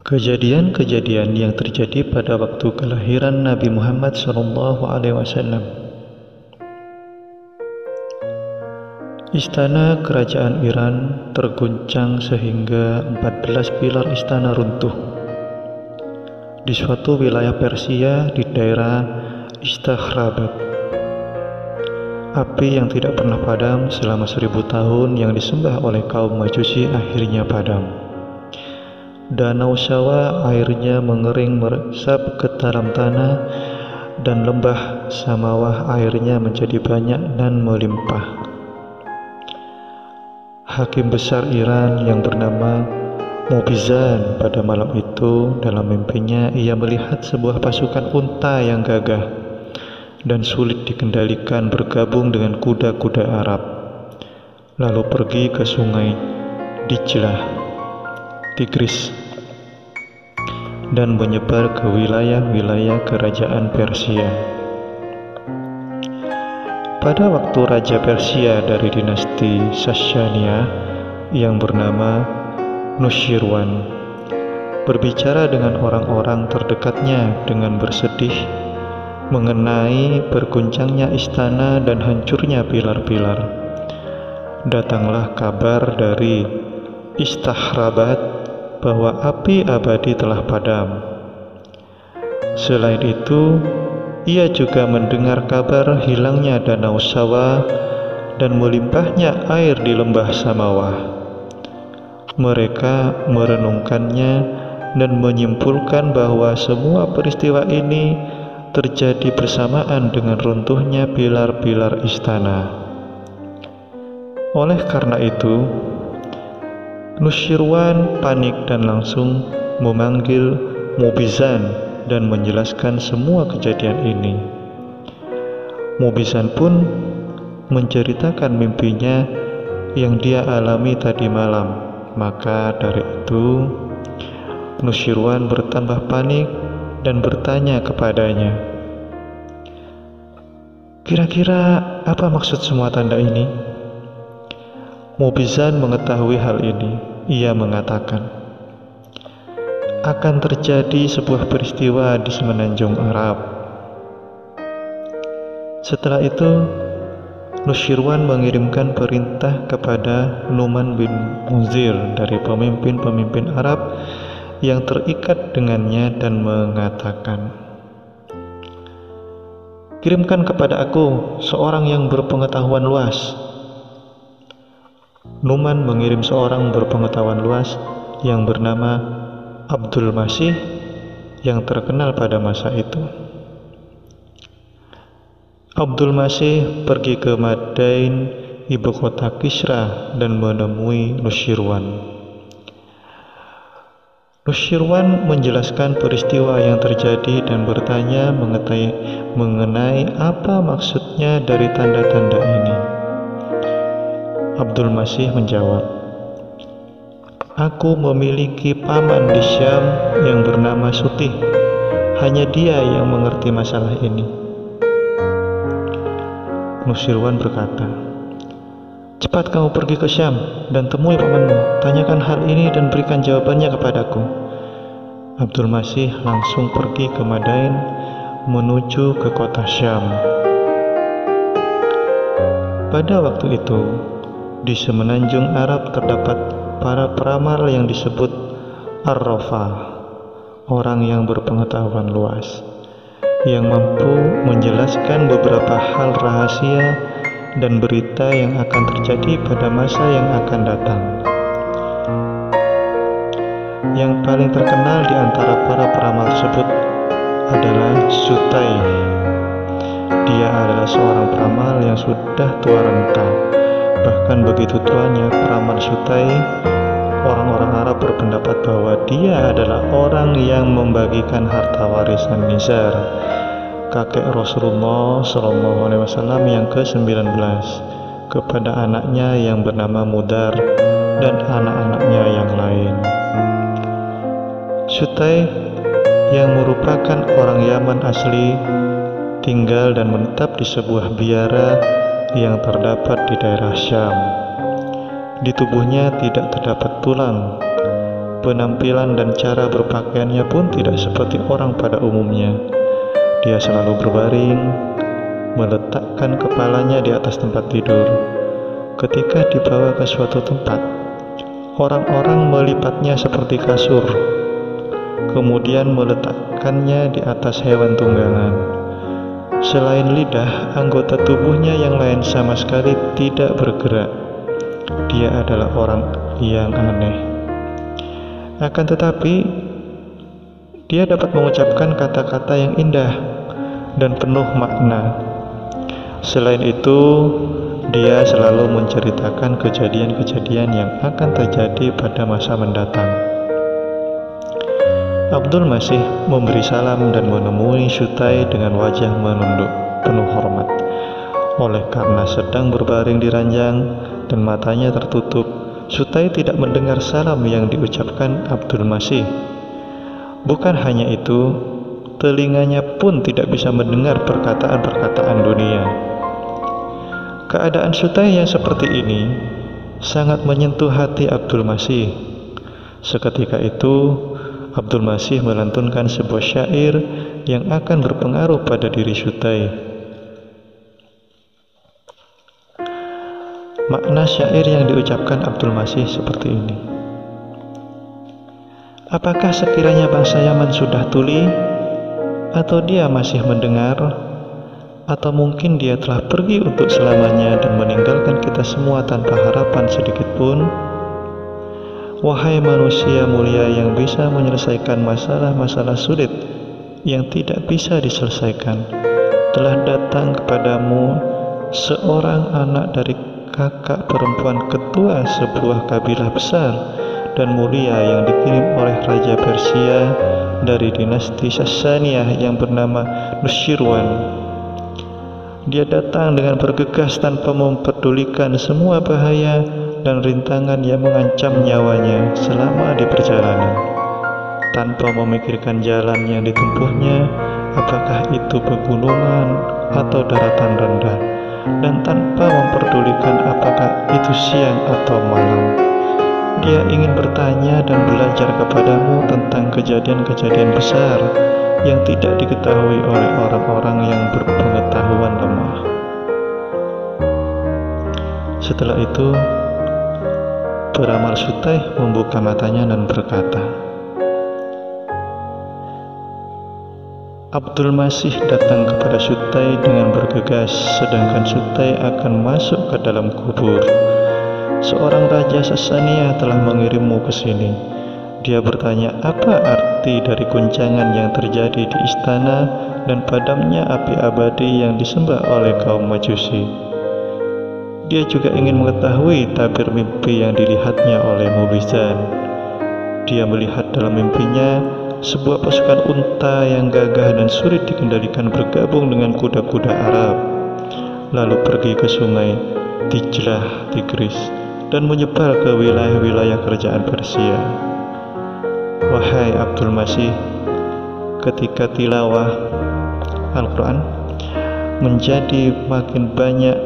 Kejadian-kejadian yang terjadi pada waktu kelahiran Nabi Muhammad SAW. Istana kerajaan Iran terguncang sehingga 14 pilar istana runtuh. Di suatu wilayah Persia di daerah Istakhrabad, api yang tidak pernah padam selama 1000 tahun yang disembah oleh kaum Majusi akhirnya padam. Danau Shawa airnya mengering meresap ke dalam tanah, dan lembah Samawah airnya menjadi banyak dan melimpah. Hakim besar Iran yang bernama Mubizan pada malam itu, dalam mimpinya ia melihat sebuah pasukan unta yang gagah dan sulit dikendalikan bergabung dengan kuda-kuda Arab, lalu pergi ke sungai Dijlah, Tigris, dan menyebar ke wilayah-wilayah kerajaan Persia. Pada waktu Raja Persia dari dinasti Sasania yang bernama Nushirwan berbicara dengan orang-orang terdekatnya dengan bersedih mengenai berguncangnya istana dan hancurnya pilar-pilar, datanglah kabar dari Istakhrabad bahwa api abadi telah padam. Selain itu, ia juga mendengar kabar hilangnya Danau Shawa dan melimpahnya air di lembah Samawah. Mereka merenungkannya dan menyimpulkan bahwa semua peristiwa ini terjadi bersamaan dengan runtuhnya pilar-pilar istana. Oleh karena itu, Nushirwan panik dan langsung memanggil Mubizan dan menjelaskan semua kejadian ini. Mubizan pun menceritakan mimpinya yang dia alami tadi malam. Maka dari itu, Nushirwan bertambah panik dan bertanya kepadanya, "Kira-kira apa maksud semua tanda ini?" Mubizan mengetahui hal ini. Ia mengatakan, akan terjadi sebuah peristiwa di semenanjung Arab. Setelah itu, Nushirwan mengirimkan perintah kepada Numan bin Munzir dari pemimpin-pemimpin Arab yang terikat dengannya dan mengatakan, "Kirimkan kepada aku seorang yang berpengetahuan luas." Numan mengirim seorang berpengetahuan luas yang bernama Abdul Masih yang terkenal pada masa itu. Abdul Masih pergi ke Madain, ibu kota Kisra, dan menemui Nushirwan. Nushirwan menjelaskan peristiwa yang terjadi dan bertanya mengenai apa maksudnya dari tanda-tanda ini. Abdul Masih menjawab, "Aku memiliki paman di Syam yang bernama Sutih. Hanya dia yang mengerti masalah ini." Nushirwan berkata, "Cepat kamu pergi ke Syam dan temui pamanmu. Tanyakan hal ini dan berikan jawabannya kepadaku." Abdul Masih langsung pergi ke Madain menuju ke kota Syam. Pada waktu itu, di semenanjung Arab terdapat para peramal yang disebut Ar-Rafa, orang yang berpengetahuan luas, yang mampu menjelaskan beberapa hal rahasia dan berita yang akan terjadi pada masa yang akan datang. Yang paling terkenal di antara para peramal tersebut adalah Sutai. Dia adalah seorang peramal yang sudah tua renta. Bahkan begitu tuanya peramal Sutai, orang-orang Arab berpendapat bahwa dia adalah orang yang membagikan harta warisan Nizar, kakek Rasulullah SAW yang ke-19, kepada anaknya yang bernama Mudar dan anak-anaknya yang lain. Sutai, yang merupakan orang Yaman asli, tinggal dan menetap di sebuah biara yang terdapat di daerah Syam. Di tubuhnya tidak terdapat tulang, Penampilan dan cara berpakaiannya pun tidak seperti orang pada umumnya. Dia selalu berbaring, meletakkan kepalanya di atas tempat tidur. Ketika dibawa ke suatu tempat, orang-orang melipatnya seperti kasur, kemudian meletakkannya di atas hewan tunggangan. Selain lidah, anggota tubuhnya yang lain sama sekali tidak bergerak. Dia adalah orang yang aneh. Akan tetapi, dia dapat mengucapkan kata-kata yang indah dan penuh makna. Selain itu, dia selalu menceritakan kejadian-kejadian yang akan terjadi pada masa mendatang. Abdul Masih memberi salam dan menemui Syutai dengan wajah menunduk penuh hormat. Oleh karena sedang berbaring di ranjang dan matanya tertutup, Syutai tidak mendengar salam yang diucapkan Abdul Masih. Bukan hanya itu, telinganya pun tidak bisa mendengar perkataan-perkataan dunia. Keadaan Syutai yang seperti ini sangat menyentuh hati Abdul Masih. Seketika itu, Abdul Masih melantunkan sebuah syair yang akan berpengaruh pada diri Syutai. Makna syair yang diucapkan Abdul Masih seperti ini. Apakah sekiranya bangsa Yaman sudah tuli, atau dia masih mendengar, atau mungkin dia telah pergi untuk selamanya dan meninggalkan kita semua tanpa harapan sedikit pun? Wahai manusia mulia yang bisa menyelesaikan masalah-masalah sulit yang tidak bisa diselesaikan, telah datang kepadamu seorang anak dari kakak perempuan ketua sebuah kabilah besar dan mulia yang dikirim oleh Raja Persia dari dinasti Sassaniyah yang bernama Nushirwan. Dia datang dengan bergegas tanpa mempedulikan semua bahaya dan rintangan yang mengancam nyawanya selama di perjalanan, tanpa memikirkan jalan yang ditempuhnya, apakah itu pegunungan atau daratan rendah, dan tanpa memperdulikan apakah itu siang atau malam. Dia ingin bertanya dan belajar kepadamu tentang kejadian-kejadian besar yang tidak diketahui oleh orang-orang yang berpengetahuan lemah. Setelah itu, peramal Syutai membuka matanya dan berkata, Abdul Masih datang kepada Syutai dengan bergegas, sedangkan Syutai akan masuk ke dalam kubur. Seorang raja Sassaniyah telah mengirimmu ke sini. Dia bertanya apa arti dari guncangan yang terjadi di istana dan padamnya api abadi yang disembah oleh kaum Majusi. Dia juga ingin mengetahui tabir mimpi yang dilihatnya oleh Mubizan. Dia melihat dalam mimpinya sebuah pasukan unta yang gagah dan sulit dikendalikan bergabung dengan kuda-kuda Arab, lalu pergi ke sungai Dijlah Tigris dan menyebar ke wilayah-wilayah kerajaan Persia. Wahai Abdul Masih, ketika tilawah Al-Quran menjadi makin banyak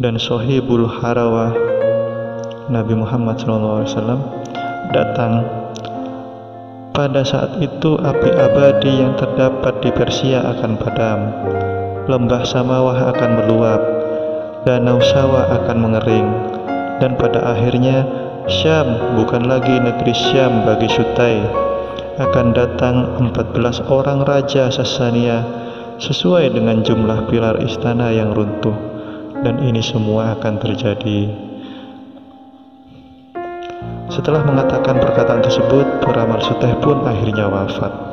dan Sohibul Harawah Nabi Muhammad SAW datang, pada saat itu api abadi yang terdapat di Persia akan padam, lembah Samawah akan meluap, danau Sawa akan mengering, dan pada akhirnya Syam bukan lagi negeri Syam bagi Syutai. Akan datang 14 orang raja Sassaniyah sesuai dengan jumlah pilar istana yang runtuh, dan ini semua akan terjadi. Setelah mengatakan perkataan tersebut, peramal Syutai pun akhirnya wafat.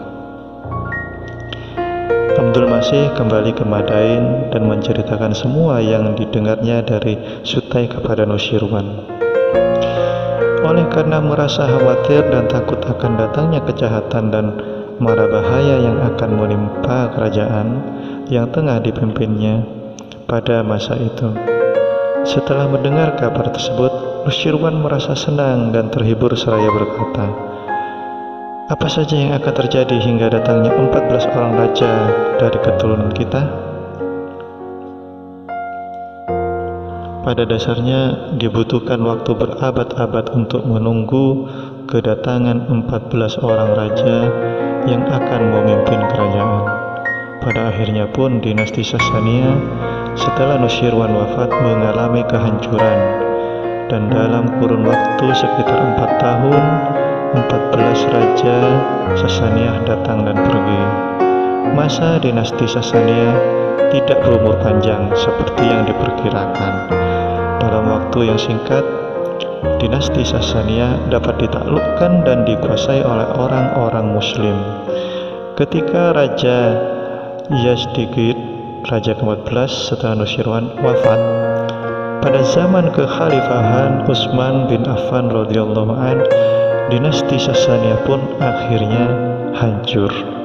Abdul Masih kembali ke Madain dan menceritakan semua yang didengarnya dari Syutai kepada Nushirwan. Oleh karena merasa khawatir dan takut akan datangnya kejahatan dan mara bahaya yang akan menimpa kerajaan yang tengah dipimpinnya pada masa itu. Setelah mendengar kabar tersebut, Nushirwan merasa senang dan terhibur seraya berkata, apa saja yang akan terjadi hingga datangnya 14 orang raja dari keturunan kita? Pada dasarnya dibutuhkan waktu berabad-abad untuk menunggu kedatangan 14 orang raja yang akan memimpin kerajaan. Pada akhirnya pun dinasti Sasania setelah Nusyirwan wafat mengalami kehancuran, dan dalam kurun waktu sekitar 4 tahun 14 raja Sasania datang dan pergi. Masa dinasti Sasania tidak berumur panjang seperti yang diperkirakan. Dalam waktu yang singkat, dinasti Sasania dapat ditaklukkan dan dikuasai oleh orang-orang Muslim. Ketika Raja Yazdegerd, raja ke-14 setelah Nusyirwan, wafat, pada zaman kekhalifahan Utsman bin Affan radhiyallahu an, dinasti Sasania pun akhirnya hancur.